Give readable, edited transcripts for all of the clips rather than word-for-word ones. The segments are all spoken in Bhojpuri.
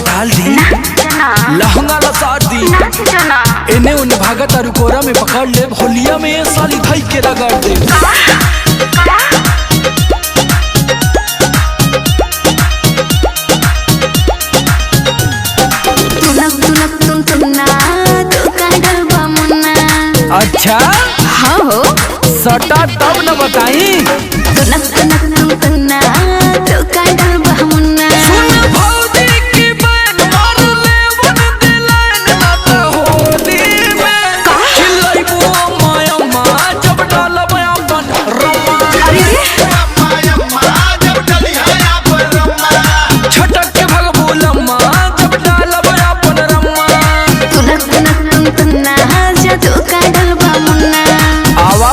डाल दी लहंगा ला साट दी एने उन्हें भागत तारू कोरा में पकड़ ले होलिया में साली भाई के रगड़ दे। अच्छा हाँ हो सटा तब न बताई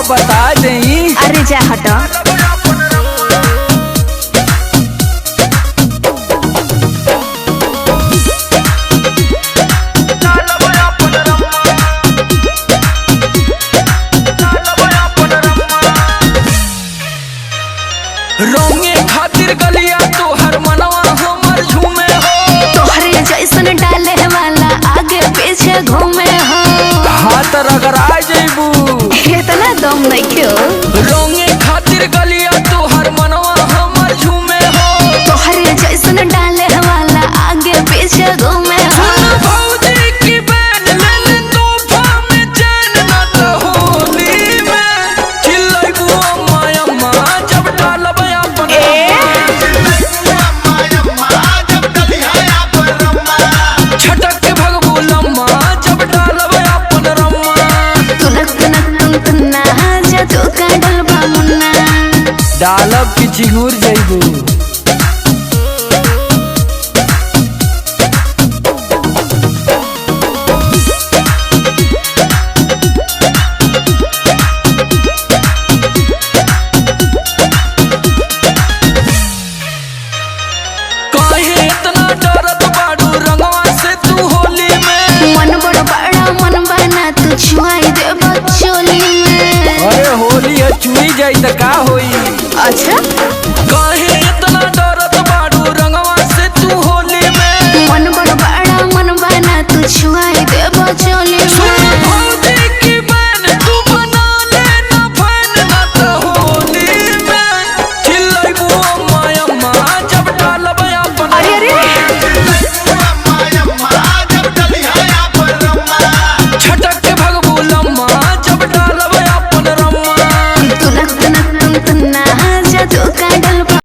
बता दें। अरे जा हटो रोंगे खातिर गलिया तोहर मनवा हमर झूमे हो तोहरे जैसन डाले वाला आगे पीछे घूमे हो हाथ रगड़ा जइबू इतना दम नहीं क्यों रोंगे खातिर गलिया तोहर मनवा हमर झूमे हो तोहरे जैसन डाले वाला आगे पीछे घूमे हो भौजी की बैन ले ले तोहफा में चैन ना तो होली में चिल्लाइबू अम्मा अम्मा जब डालब अपन छटक के भगबू लम्मा जब डालब अपन रम्मा डालब की चिंगूर जइबू काहे इतना डरत बाड़ू रंगवा से तू होली में मन बड़ बड़ा मन बना तू छुआई दे बचोली में अरे होली है चुई जाई त का होई अच्छा काहे इतना डरत बाड़ू रंगवा से तू होली में मन बड़ बड़ा मन बना तू छुआई दे बचोली में भौजी की बैन तू बना ले ना फैन ना तो होली में चिल्लाइबू अम्मा अम्मा जब डालब अपन अरे छटक के भगबू लम्मा जब डालब अपन रम्मा तुनक तुनक तुन तुन्ना जा तू कांड